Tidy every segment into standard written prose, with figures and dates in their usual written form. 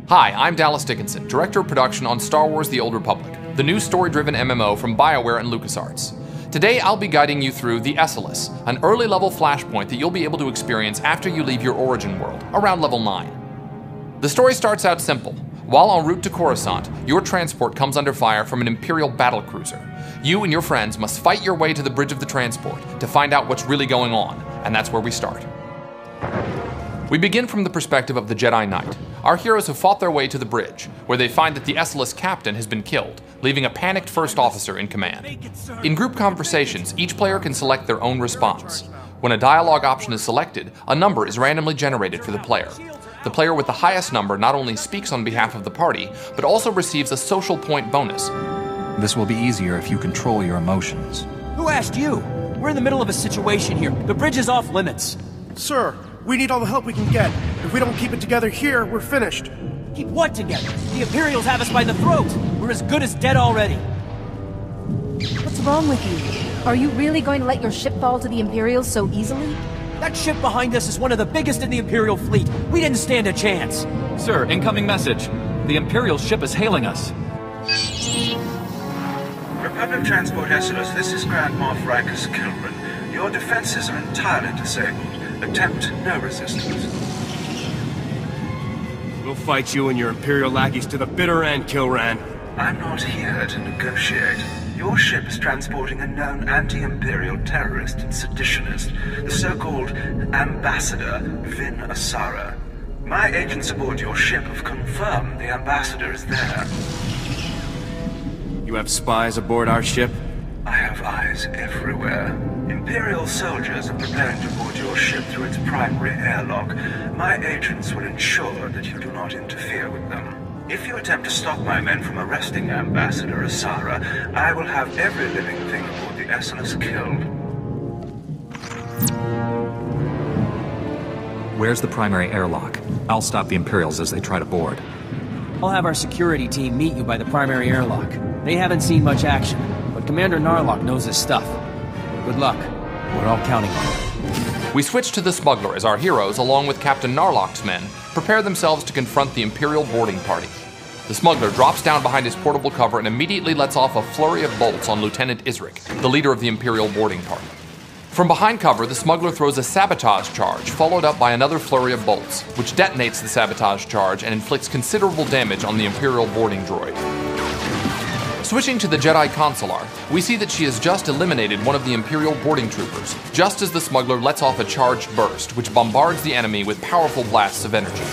Hi, I'm Dallas Dickinson, Director of Production on Star Wars The Old Republic, the new story-driven MMO from BioWare and LucasArts. Today, I'll be guiding you through the Esseles, an early-level flashpoint that you'll be able to experience after you leave your origin world, around level 9. The story starts out simple. While en route to Coruscant, your transport comes under fire from an Imperial battlecruiser. You and your friends must fight your way to the bridge of the transport to find out what's really going on, and that's where we start. We begin from the perspective of the Jedi Knight. Our heroes have fought their way to the bridge, where they find that the Esseles captain has been killed, leaving a panicked first officer in command. In group conversations, each player can select their own response. When a dialogue option is selected, a number is randomly generated for the player. The player with the highest number not only speaks on behalf of the party, but also receives a social point bonus. This will be easier if you control your emotions. Who asked you? We're in the middle of a situation here. The bridge is off limits. Sir, we need all the help we can get. If we don't keep it together here, we're finished. Keep what together? The Imperials have us by the throat. We're as good as dead already. What's wrong with you? Are you really going to let your ship fall to the Imperials so easily? That ship behind us is one of the biggest in the Imperial fleet. We didn't stand a chance. Sir, incoming message. The Imperial ship is hailing us. Republic Transport Esseles, this is Grand Moff Rikus Kilran. Your defenses are entirely disabled. Attempt no resistance. We'll fight you and your Imperial lackeys to the bitter end, Kilran. I'm not here to negotiate. Your ship is transporting a known anti-Imperial terrorist and seditionist, the so-called Ambassador Vin Asara. My agents aboard your ship have confirmed the Ambassador is there. You have spies aboard our ship? I have eyes everywhere. Imperial soldiers are preparing to board your ship through its primary airlock. My agents will ensure that you do not interfere with them. If you attempt to stop my men from arresting Ambassador Asara, I will have every living thing aboard the Esseles killed. Where's the primary airlock? I'll stop the Imperials as they try to board. I'll have our security team meet you by the primary airlock. They haven't seen much action, but Commander Narlock knows his stuff. Good luck. We're all counting on it. We switch to the smuggler as our heroes, along with Captain Narlock's men, prepare themselves to confront the Imperial boarding party. The smuggler drops down behind his portable cover and immediately lets off a flurry of bolts on Lieutenant Isric, the leader of the Imperial boarding party. From behind cover, the smuggler throws a sabotage charge, followed up by another flurry of bolts, which detonates the sabotage charge and inflicts considerable damage on the Imperial boarding droid. Switching to the Jedi Consular, we see that she has just eliminated one of the Imperial boarding troopers, just as the smuggler lets off a charged burst, which bombards the enemy with powerful blasts of energy.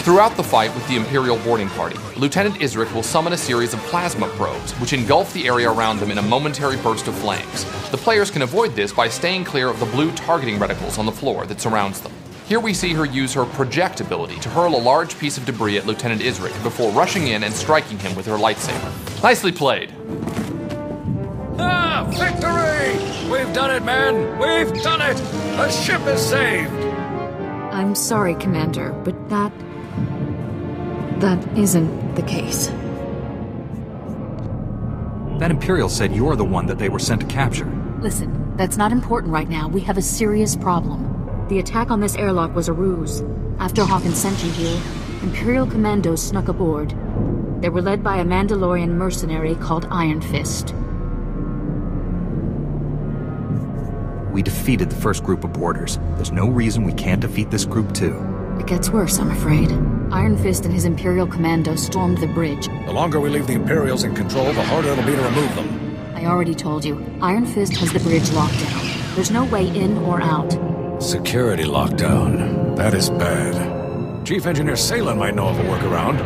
Throughout the fight with the Imperial boarding party, Lieutenant Isric will summon a series of plasma probes, which engulf the area around them in a momentary burst of flames. The players can avoid this by staying clear of the blue targeting reticles on the floor that surrounds them. Here we see her use her project ability to hurl a large piece of debris at Lieutenant Isric before rushing in and striking him with her lightsaber. Nicely played. Ah, victory! We've done it, man! We've done it! The ship is saved! I'm sorry, Commander, but that isn't the case. That Imperial said you're the one that they were sent to capture. Listen, that's not important right now. We have a serious problem. The attack on this airlock was a ruse. After Hawkins sent you here, Imperial commandos snuck aboard. They were led by a Mandalorian mercenary called Iron Fist. We defeated the first group of boarders. There's no reason we can't defeat this group too. It gets worse, I'm afraid. Iron Fist and his Imperial commandos stormed the bridge. The longer we leave the Imperials in control, the harder it'll be to remove them. I already told you, Iron Fist has the bridge locked down. There's no way in or out. Security lockdown. That is bad. Chief Engineer Salen might know of a workaround.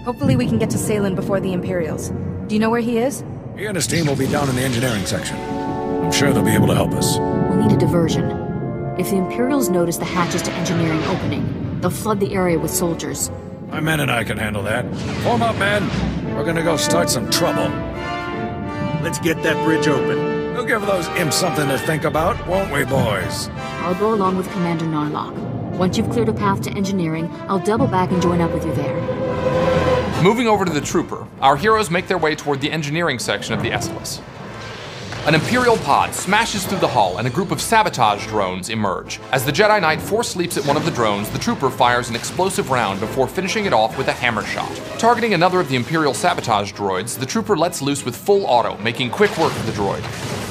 Hopefully we can get to Salen before the Imperials. Do you know where he is? He and his team will be down in the engineering section. I'm sure they'll be able to help us. We'll need a diversion. If the Imperials notice the hatches to engineering opening, they'll flood the area with soldiers. My men and I can handle that. Form up, men. We're gonna go start some trouble. Let's get that bridge open. We'll give those imps something to think about, won't we, boys? I'll go along with Commander Narlock. Once you've cleared a path to engineering, I'll double back and join up with you there. Moving over to the trooper, our heroes make their way toward the engineering section of the Esseles. An Imperial pod smashes through the hull and a group of sabotage drones emerge. As the Jedi Knight force leaps at one of the drones, the trooper fires an explosive round before finishing it off with a hammer shot. Targeting another of the Imperial sabotage droids, the trooper lets loose with full auto, making quick work of the droid.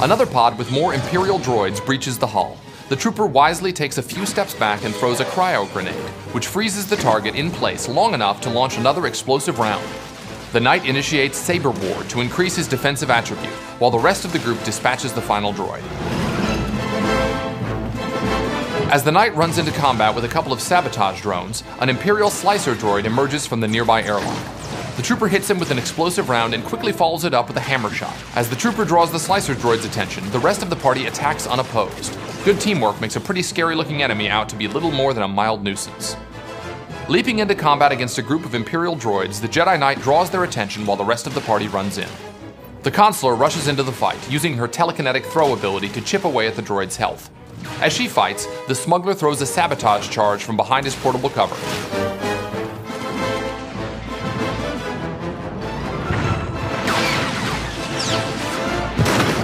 Another pod with more Imperial droids breaches the hull. The trooper wisely takes a few steps back and throws a cryo grenade, which freezes the target in place long enough to launch another explosive round. The Knight initiates Saber Ward to increase his defensive attribute, while the rest of the group dispatches the final droid. As the Knight runs into combat with a couple of sabotage drones, an Imperial slicer droid emerges from the nearby airlock. The trooper hits him with an explosive round and quickly follows it up with a hammer shot. As the trooper draws the slicer droid's attention, the rest of the party attacks unopposed. Good teamwork makes a pretty scary-looking enemy out to be little more than a mild nuisance. Leaping into combat against a group of Imperial droids, the Jedi Knight draws their attention while the rest of the party runs in. The Consular rushes into the fight, using her telekinetic throw ability to chip away at the droid's health. As she fights, the smuggler throws a sabotage charge from behind his portable cover.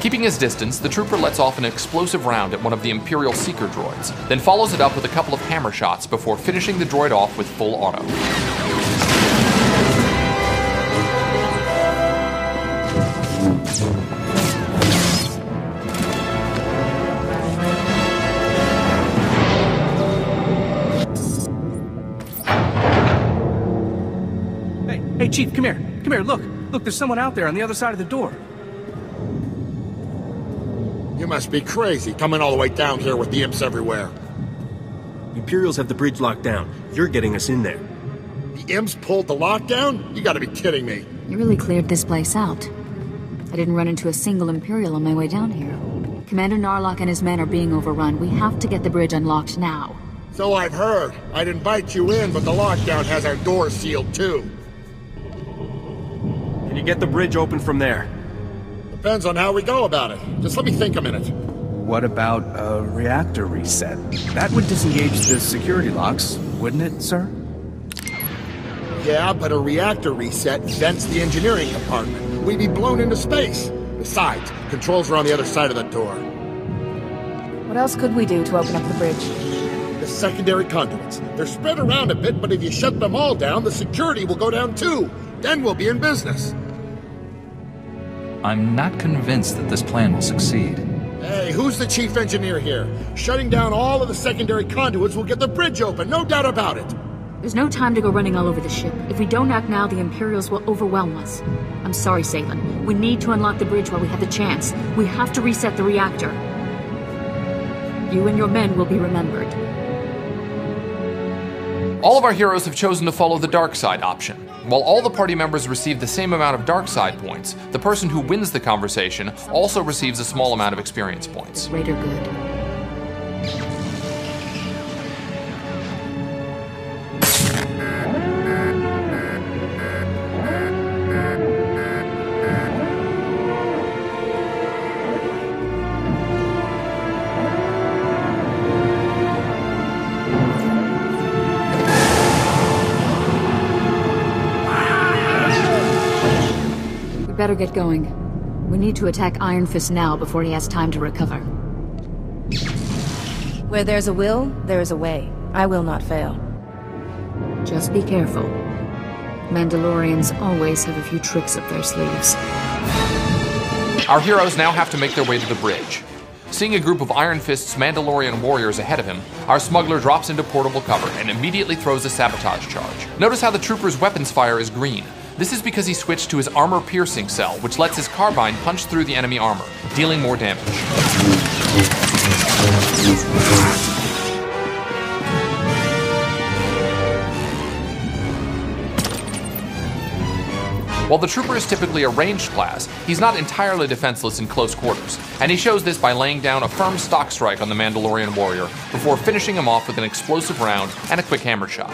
Keeping his distance, the trooper lets off an explosive round at one of the Imperial Seeker droids, then follows it up with a couple of hammer shots before finishing the droid off with full auto. Hey, Chief, come here. Come here, look. Look, there's someone out there on the other side of the door. You must be crazy, coming all the way down here with the imps everywhere. The Imperials have the bridge locked down. You're getting us in there. The imps pulled the lockdown? You gotta be kidding me. You really cleared this place out. I didn't run into a single Imperial on my way down here. Commander Narlock and his men are being overrun. We have to get the bridge unlocked now. So I've heard. I'd invite you in, but the lockdown has our doors sealed too. Can you get the bridge open from there? Depends on how we go about it. Just let me think a minute. What about a reactor reset? That would disengage the security locks, wouldn't it, sir? Yeah, but a reactor reset vents the engineering compartment. We'd be blown into space. Besides, controls are on the other side of the door. What else could we do to open up the bridge? The secondary conduits. They're spread around a bit, but if you shut them all down, the security will go down too. Then we'll be in business. I'm not convinced that this plan will succeed. Hey, who's the chief engineer here? Shutting down all of the secondary conduits will get the bridge open, no doubt about it. There's no time to go running all over the ship. If we don't act now, the Imperials will overwhelm us. I'm sorry, Salen. We need to unlock the bridge while we have the chance. We have to reset the reactor. You and your men will be remembered. All of our heroes have chosen to follow the dark side option. While all the party members receive the same amount of dark side points, the person who wins the conversation also receives a small amount of experience points. Greater good. Better get going. We need to attack Iron Fist now before he has time to recover. Where there's a will, there is a way. I will not fail. Just be careful. Mandalorians always have a few tricks up their sleeves. Our heroes now have to make their way to the bridge. Seeing a group of Iron Fist's Mandalorian warriors ahead of him, our smuggler drops into portable cover and immediately throws a sabotage charge. Notice how the trooper's weapons fire is green. This is because he switched to his armor-piercing cell, which lets his carbine punch through the enemy armor, dealing more damage. While the trooper is typically a ranged class, he's not entirely defenseless in close quarters, and he shows this by laying down a firm stock strike on the Mandalorian warrior before finishing him off with an explosive round and a quick hammer shot.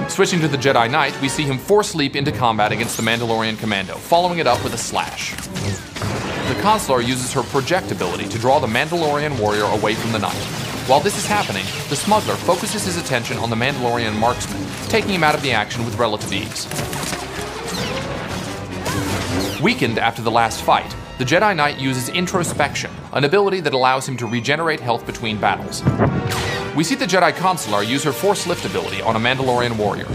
Switching to the Jedi Knight, we see him force leap into combat against the Mandalorian commando, following it up with a slash. The Consular uses her project ability to draw the Mandalorian warrior away from the Knight. While this is happening, the smuggler focuses his attention on the Mandalorian marksman, taking him out of the action with relative ease. Weakened after the last fight, the Jedi Knight uses introspection, an ability that allows him to regenerate health between battles. We see the Jedi Consular use her Force Lift ability on a Mandalorian warrior.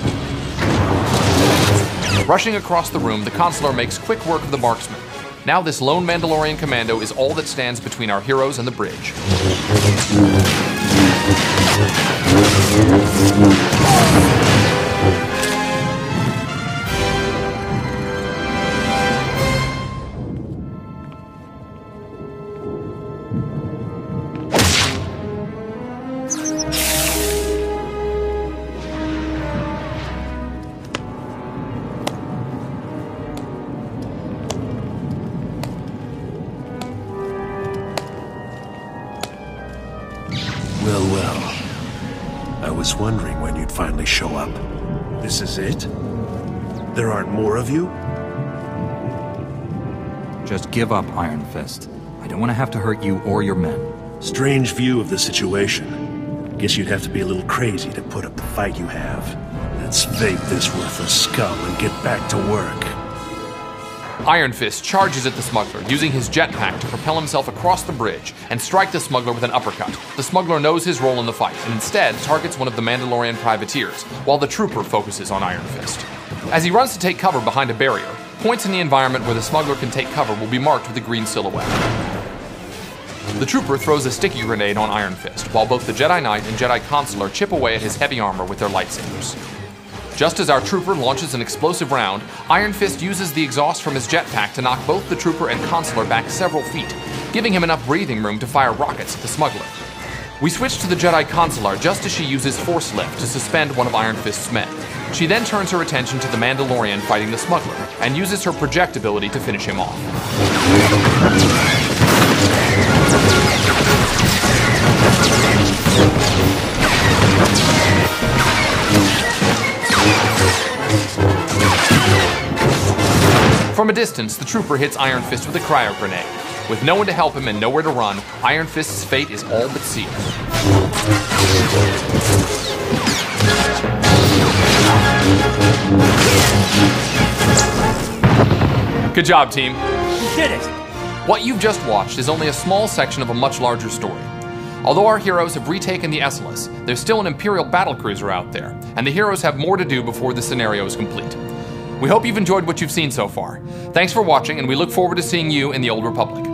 Rushing across the room, the Consular makes quick work of the marksman. Now this lone Mandalorian commando is all that stands between our heroes and the bridge. I was wondering when you'd finally show up. This is it? There aren't more of you? Just give up, Iron Fist. I don't want to have to hurt you or your men. Strange view of the situation. Guess you'd have to be a little crazy to put up the fight you have. Let's fake this worthless scum and get back to work. Iron Fist charges at the smuggler, using his jetpack to propel himself across the bridge and strike the smuggler with an uppercut. The smuggler knows his role in the fight and instead targets one of the Mandalorian privateers, while the trooper focuses on Iron Fist. As he runs to take cover behind a barrier, points in the environment where the smuggler can take cover will be marked with a green silhouette. The trooper throws a sticky grenade on Iron Fist, while both the Jedi Knight and Jedi Consular chip away at his heavy armor with their lightsabers. Just as our trooper launches an explosive round, Iron Fist uses the exhaust from his jetpack to knock both the trooper and Consular back several feet, giving him enough breathing room to fire rockets at the smuggler. We switch to the Jedi Consular just as she uses Force Lift to suspend one of Iron Fist's men. She then turns her attention to the Mandalorian fighting the smuggler, and uses her project ability to finish him off. From a distance, the trooper hits Iron Fist with a cryo grenade. With no one to help him and nowhere to run, Iron Fist's fate is all but sealed. Good job, team. You did it! What you've just watched is only a small section of a much larger story. Although our heroes have retaken the Esseles, there's still an Imperial battlecruiser out there, and the heroes have more to do before the scenario is complete. We hope you've enjoyed what you've seen so far. Thanks for watching, and we look forward to seeing you in the Old Republic.